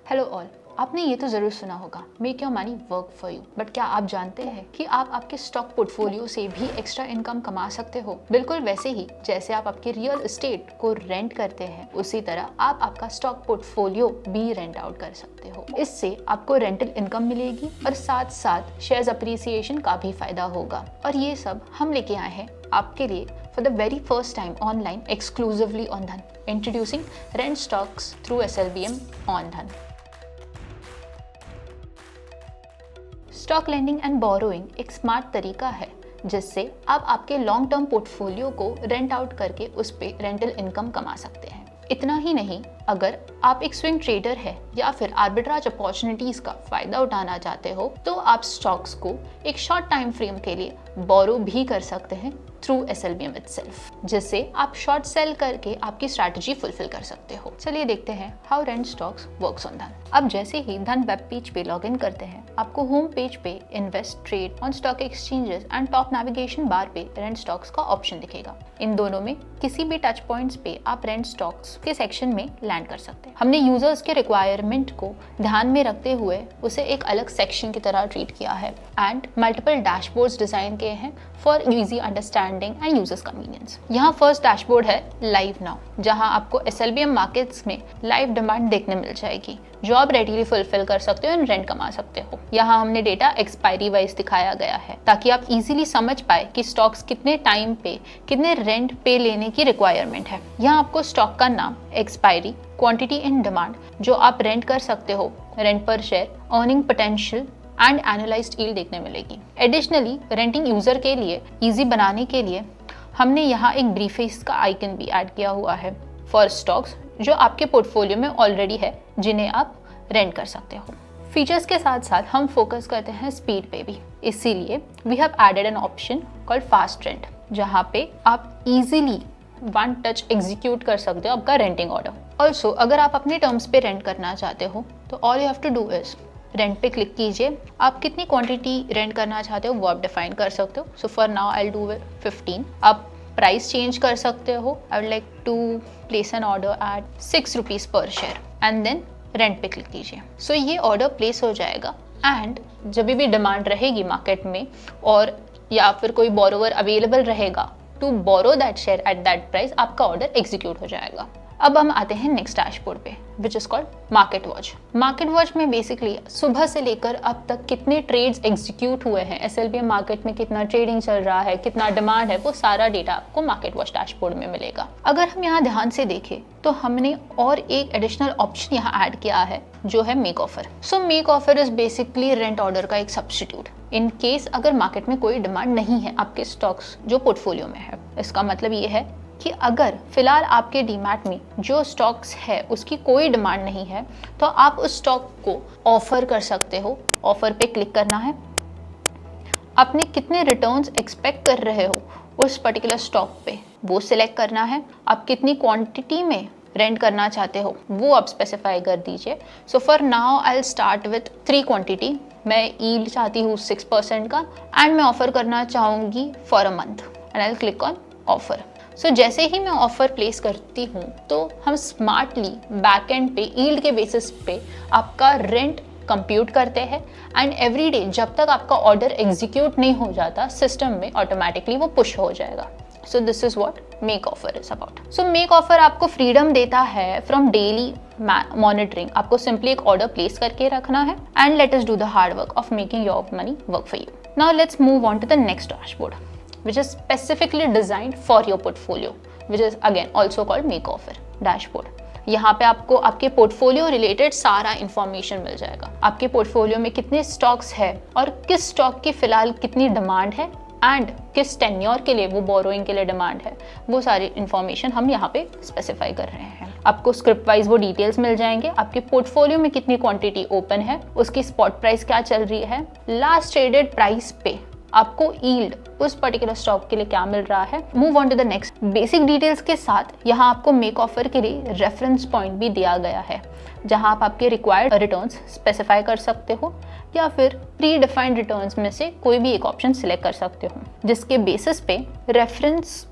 Hello all, आपने ये तो ज़रूर सुना होगा make your money work for you. But क्या आप जानते हैं कि आप आपके स्टॉक पोर्टफोलियो से भी एक्स्ट्रा इनकम कमा सकते हो? बिल्कुल वैसे ही जैसे आप आपके रियल एस्टेट को रेंट करते हैं, उसी तरह आप आपका स्टॉक पोर्टफोलियो भी रेंट आउट कर सकते हो। इससे आपको रेंटल इनकम मिलेगी और साथ साथ शेयर्स अप्रिसिएशन का भी फायदा होगा। और ये सब हम लेके आए हैं आपके लिए for the very first time online exclusively on Dhan, introducing rent stocks through SLBM on Dhan. Stock lending and borrowing एक स्मार्ट तरीका है जिससे आप आपके लॉन्ग टर्म पोर्टफोलियो को रेंट आउट करके उस पे रेंटल इनकम कमा सकते हैं। इतना ही नहीं, अगर आप एक स्विंग ट्रेडर है या फिर आर्बिट्राज अपॉर्चुनिटीज का फायदा उठाना चाहते हो तो आप स्टॉक्स को एक शॉर्ट टाइम फ्रेम के लिए बोरो भी कर सकते हैं थ्रू SLBM itself, जिससे आप शॉर्ट सेल करके आपकी स्ट्रैटेजी फुलफिल कर सकते हो। चलिए देखते हैं how rent stocks works on धन। अब जैसे ही धन वेब पेज पे लॉगिन करते हैं, आपको होम पेज पे invest, trade on stock exchanges and top navigation bar पे रेंट स्टॉक्स का ऑप्शन दिखेगा। इन दोनों में किसी भी टच पॉइंट्स पे आप रेंट स्टॉक्स के सेक्शन में लैंड कर सकते हैं। हमने यूजर्स के रिक्वायरमेंट को ध्यान में रखते हुए उसे एक अलग सेक्शन की तरह ट्रीट किया है एंड मल्टीपल डैशबोर्ड्स डिजाइन किए हैं for easy understanding and users convenience. यहाँ फर्स्ट डैशबोर्ड है लाइव नाउ, जहाँ आपको SLBM मार्केट्स में लाइव डिमांड देखने मिल जाएगी जो आप रेडीली फुलफिल कर सकते हो एंड रेंट कमा सकते हो। यहाँ हमने डेटा एक्सपायरी वाइज दिखाया गया है ताकि आप इजीली समझ पाए कि स्टॉक्स कितने टाइम पे कितने रेंट पे लेने की रिक्वायरमेंट है। यहाँ आपको स्टॉक का नाम, एक्सपायरी, क्वांटिटी इन डिमांड जो आप रेंट कर सकते हो, रेंट पर share, earning potential and analysed yield देखने मिलेगी। एडिशनली रेंटिंग यूजर के लिए इजी बनाने के लिए हमने यहाँ एक ब्रीफेस का आइकन भी ऐड किया हुआ है फॉर स्टॉक्स जो आपके पोर्टफोलियो में ऑलरेडी है जिन्हें आप रेंट कर सकते हो। फीचर्स के साथ साथ हम फोकस करते हैं स्पीड पे भी, इसीलिए we have added an option called fast rent, जहाँ पे आप इजीली वन टच एग्जीक्यूट कर सकते हो आपका रेंटिंग ऑर्डर। ऑल्सो अगर आप अपने टर्म्स पे रेंट करना चाहते हो तो all you have to do is rent पे क्लिक कीजिए, आप कितनी क्वांटिटी रेंट करना चाहते हो वो आप डिफाइन कर सकते हो। So for now I do 15। आप प्राइस चेंज कर सकते हो, I would like to place an order at 6 rupees पर शेयर एंड देन रेंट पे क्लिक कीजिए। सो ये ऑर्डर प्लेस हो जाएगा एंड जब भी डिमांड रहेगी मार्केट में और या फिर कोई बोरोवर अवेलेबल रहेगा to borrow that share at that price, आपका ऑर्डर एग्जीक्यूट हो जाएगा। अब हम आते हैं नेक्स्ट डैशबोर्ड पे which is called market watch. Market watch में बेसिकली सुबह से लेकर अब तक कितने ट्रेड्स एग्जीक्यूट हुए हैं, SLBM मार्केट में कितना ट्रेडिंग चल रहा है, कितना डिमांड है, वो सारा डेटा आपको मार्केट वॉच डैशबोर्ड में मिलेगा। अगर हम यहाँ ध्यान से देखें तो हमने और एक एडिशनल ऑप्शन यहाँ ऐड किया है जो है make offer. So make offer is basically rent order का एक सब्स्टिट्यूट इन केस अगर मार्केट में कोई डिमांड नहीं है आपके स्टॉक्स जो पोर्टफोलियो में है। इसका मतलब ये है कि अगर फिलहाल आपके डीमैट में जो स्टॉक्स है उसकी कोई डिमांड नहीं है तो आप उस स्टॉक को ऑफर कर सकते हो। ऑफर पे क्लिक करना है, आपने कितने रिटर्न्स एक्सपेक्ट कर रहे हो उस पर्टिकुलर स्टॉक पे वो सिलेक्ट करना है, आप कितनी क्वांटिटी में रेंट करना चाहते हो वो आप स्पेसिफाई कर दीजिए। So for now I will start with 3 quantity. मैं यील्ड चाहती हूँ 6% का एंड मैं ऑफर करना चाहूँगी for a month and I will click on offer. So जैसे ही मैं ऑफर प्लेस करती हूँ तो हम स्मार्टली बैक एंड पे यील्ड के बेसिस पे आपका रेंट कंप्यूट करते हैं एंड एवरी डे जब तक आपका ऑर्डर एग्जीक्यूट नहीं हो जाता सिस्टम में ऑटोमेटिकली वो पुश हो जाएगा। So this is what make offer is about. So make offer आपको फ्रीडम देता है फ्रॉम डेली मॉनिटरिंग। आपको सिंपली एक ऑर्डर प्लेस करके रखना है and let us do the hard work of making your money work for you. Now let's move on to the next dashboard which is specifically designed for your portfolio, which is again also called make offer dashboard. यहाँ पे आपको आपके portfolio related सारा information मिल जाएगा। आपके portfolio में कितने stocks है और किस स्टॉक की फिलहाल कितनी डिमांड है एंड किस टेन्योर के लिए वो बोरोइंग के लिए डिमांड है, वो सारी इंफॉर्मेशन हम यहाँ पे स्पेसिफाई कर रहे हैं। आपको स्क्रिप्ट वाइज वो डिटेल्स मिल जाएंगे, आपके पोर्टफोलियो में कितनी क्वांटिटी ओपन है, उसकी स्पॉट प्राइस क्या चल रही है, लास्ट ट्रेडेड प्राइस पे आपको यील्ड उस पर्टिकुलर स्टॉक के लिए क्या मिल रहा है। Move on to the next. Basic details के साथ यहाँ आपको मेक ऑफर के लिए रेफरेंस पॉइंट भी दिया गया है जहाँ आप आपके रिक्वायर्ड रिटर्न्स स्पेसिफाई कर सकते हो या फिर प्री डिफाइंड रिटर्न्स में से कोई भी एक ऑप्शन सिलेक्ट कर सकते हो जिसके बेसिस पे रेफरेंस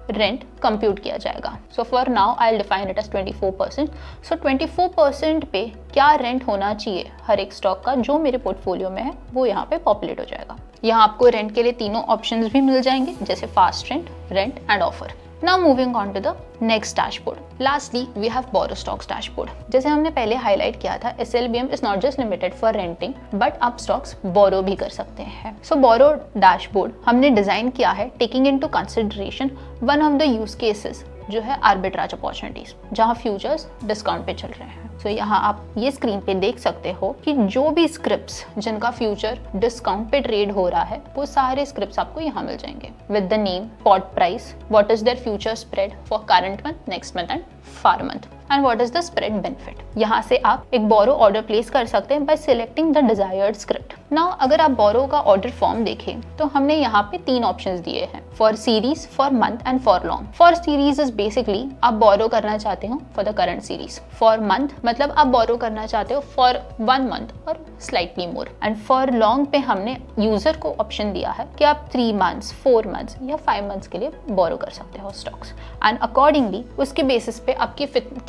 रेंट कंप्यूट किया जाएगा। So for now I will define it as 24%। So 24% पे क्या रेंट होना चाहिए हर एक स्टॉक का जो मेरे पोर्टफोलियो में है, वो यहाँ पे पॉपुलेट हो जाएगा। यहाँ आपको रेंट के लिए तीनों ऑप्शंस भी मिल जाएंगे, जैसे fast rent, rent and offer. Now moving on to the next dashboard. Lastly, we have borrow stocks dashboard. जैसे हमने पहले हाईलाइट किया था, SLBM is not just limited for renting, but आप stocks borrow भी कर सकते हैं। So borrow dashboard हमने डिजाइन किया है taking into consideration one of the use cases जो है आर्बिट्राज अपॉर्चुनिटीज, जहाँ फ्यूचर्स डिस्काउंट पे चल रहे हैं। सो यहाँ आप ये स्क्रीन पे देख सकते हो कि जो भी स्क्रिप्ट्स जिनका फ्यूचर डिस्काउंट पे ट्रेड हो रहा है, वो सारे स्क्रिप्ट्स आपको यहाँ मिल जाएंगे with the name, pot price, what is their future spread for current month, next month and far month, and what is the spread benefit. यहाँ से आप एक बोरो ऑर्डर प्लेस कर सकते हैं bye selecting the desired script. Now अगर आप बोरो का ऑर्डर फॉर्म देखें तो हमने यहाँ पे 3 ऑप्शंस दिए हैं, for series, for month and for long. For series is basically आप बोरो करना चाहते हो for the current series. For month मतलब आप बोरो करना चाहते हो फॉर 1 मंथ और slightly more. And for long पे हमने यूजर को ऑप्शन दिया है कि आप 3 मंथ्स, 4 मंथ्स या 5 मंथ्स के लिए बोरो कर सकते हो स्टॉक्स, एंड अकॉर्डिंगली उसके बेसिस पे आपकी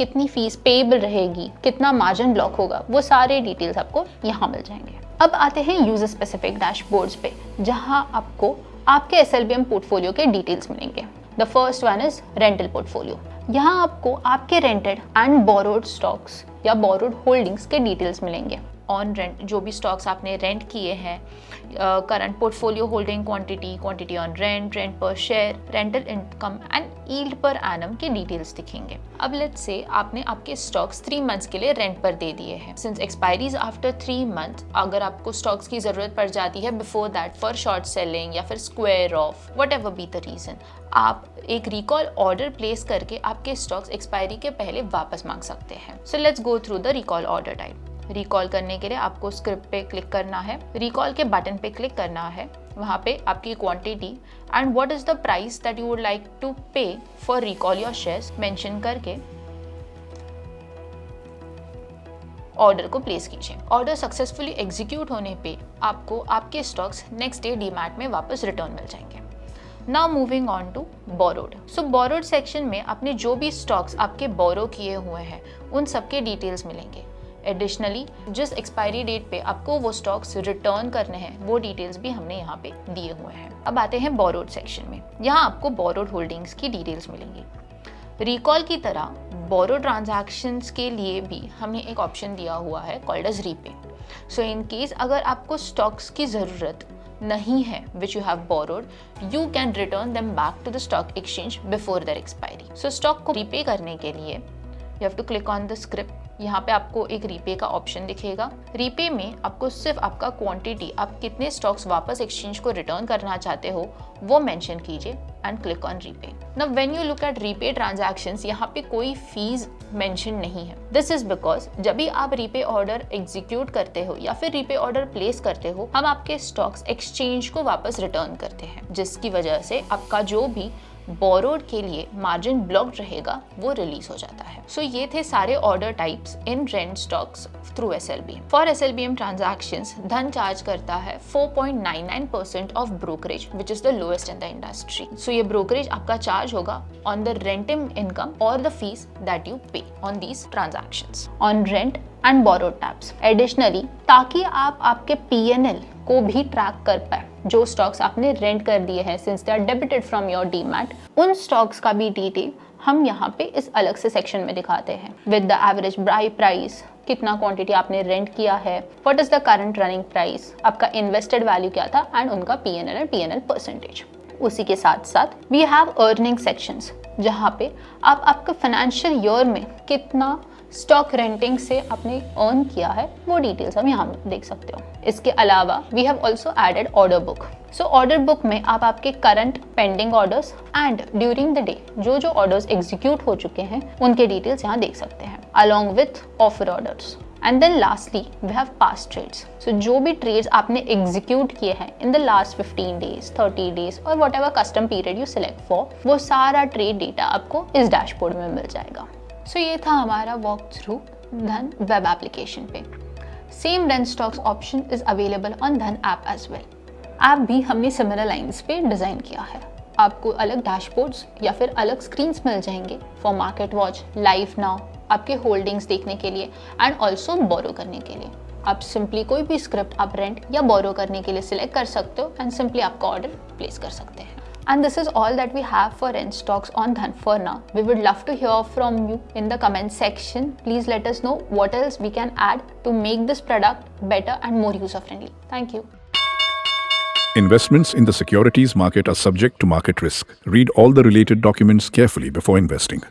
कितनी फीस पेएबल रहेगी, कितना मार्जिन ब्लॉक होगा, वो सारे डिटेल्स आपको यहाँ मिल जाएंगे। अब आते हैं यूजर स्पेसिफिक डैशबोर्ड्स पे, जहाँ आपको आपके SLBM पोर्टफोलियो के डिटेल्स मिलेंगे। The first one is rental portfolio. यहाँ आपको आपके रेंटेड एंड बोरोड स्टॉक्स या बोरोड होल्डिंग्स के डिटेल्स मिलेंगे। ऑन रेंट जो भी स्टॉक्स आपने रेंट किए हैं, current portfolio holding quantity, quantity on rent, rent पर share, rental income and yield per annum के डिटेल्स दिखेंगे। अब लेट्स से आपने आपके स्टॉक्स 3 मंथ्स के लिए रेंट पर दे दिए हैं। सिंस एक्सपायरीज आफ्टर 3 मंथ, अगर आपको स्टॉक्स की जरूरत पड़ जाती है before that for short selling या फिर square off, whatever be the reason, आप एक रिकॉल ऑर्डर प्लेस करके आपके स्टॉक्स एक्सपायरी के पहले वापस मांग सकते हैं। So let's go through the recall order type. Recall करने के लिए आपको स्क्रिप्ट पे क्लिक करना है, रिकॉल के बटन पे क्लिक करना है, वहाँ पे आपकी quantity and what is the price that you would like to pay for recall your shares mention करके ऑर्डर को प्लेस कीजिए। ऑर्डर सक्सेसफुली एग्जीक्यूट होने पे आपको आपके स्टॉक्स नेक्स्ट डे डीमैट में वापस रिटर्न मिल जाएंगे। Now moving on to borrowed. So borrowed section में आपने जो भी स्टॉक्स आपके बोरो किए हुए हैं उन सबके डिटेल्स मिलेंगे। एडिशनली जिस एक्सपायरी डेट पे आपको वो स्टॉक्स रिटर्न करने हैं वो डिटेल्स भी हमने यहाँ पे दिए हुए हैं। अब आते हैं बोरोड सेक्शन में। यहाँ आपको बोरोड होल्डिंग्स की डिटेल्स मिलेंगी। रिकॉल की तरह बोरो ट्रांजैक्शंस के लिए भी हमने एक ऑप्शन दिया हुआ है called as repay. So in case अगर आपको स्टॉक्स की ज़रूरत नहीं है which you have borrowed, you can return them back to the stock exchange before their expiry. So stock को रीपे करने के लिए you have to click on the script. यहाँ पे आपको एक रीपे का ऑप्शन दिखेगा। रीपे में आपको सिर्फ आपका क्वांटिटी, आप कितने स्टॉक्स वापस एक्सचेंज को रिटर्न करना चाहते हो वो मेंशन कीजिए and click on repay. Now when you look at repay transactions, यहाँ पे कोई फीस मेंशन नहीं है। दिस इज बिकॉज जब भी आप रीपे ऑर्डर एग्जीक्यूट करते हो या फिर रीपे ऑर्डर प्लेस करते हो, हम आपके स्टॉक्स एक्सचेंज को वापस रिटर्न करते हैं, जिसकी वजह से आपका जो भी बोरोड के लिए मार्जिन ब्लॉक्ड रहेगा वो रिलीज हो जाता है। सो ये थे सारे order types in rent stocks through SLBM। For SLBM transactions Dhan charge करता है 4.99% of brokerage which is the lowest in the industry. So ये ब्रोकरेज आपका चार्ज होगा ऑन द रेंटिंग इनकम और the fees that you pay on these transactions on rent and borrowed tabs. Additionally ताकि आप आपके P&L को भी track कर पाए, जो स्टॉक्स आपने रेंट कर दिए हैं since they are debited from your demat, उन स्टॉक्स का भी डिटेल हम यहाँ पे इस अलग से सेक्शन में दिखाते हैं with the average buy price, कितना क्वांटिटी आपने रेंट किया है, what is the current running price, आपका इन्वेस्टेड वैल्यू क्या था एंड उनका P&L एंड P&L परसेंटेज। उसी के साथ साथ वी हैव अर्निंग सेक्शंस, जहाँ पे आप आपका फाइनेंशियल ईयर में कितना स्टॉक रेंटिंग से आपने अर्न किया है वो डिटेल्स हम यहाँ देख सकते हो। इसके अलावा we have also added order book. So order book में आप आपके current pending orders and during the day जो जो ऑर्डर्स एग्जीक्यूट हो चुके हैं उनके डिटेल्स यहाँ देख सकते हैं along with offer orders. And then lastly we have past trades. So जो भी ट्रेड्स आपने एग्जीक्यूट किए हैं in the last 15 days, 30 days और whatever custom period you select for, वो सारा ट्रेड डेटा आपको इस डैशबोर्ड में मिल जाएगा। सो ये था हमारा वॉक थ्रू धन वेब एप्लीकेशन पे। Same rent stocks option is available on धन ऐप एज वेल। ऐप भी हमने सिमिलर लाइंस पे डिजाइन किया है। आपको अलग डैशबोर्ड्स या फिर अलग स्क्रीन्स मिल जाएंगे for market watch, live now, आपके होल्डिंग्स देखने के लिए एंड ऑल्सो बोरो करने के लिए। आप सिंपली कोई भी स्क्रिप्ट आप रेंट या बोरो करने के लिए सिलेक्ट कर सकते हो एंड सिंपली आपका ऑर्डर प्लेस कर सकते हैं। And this is all that we have for rent stocks on Dhan for now. We would love to hear from you in the comment section. Please let us know what else we can add to make this product better and more user friendly. Thank you. Investments in the securities market are subject to market risk. Read all the related documents carefully before investing.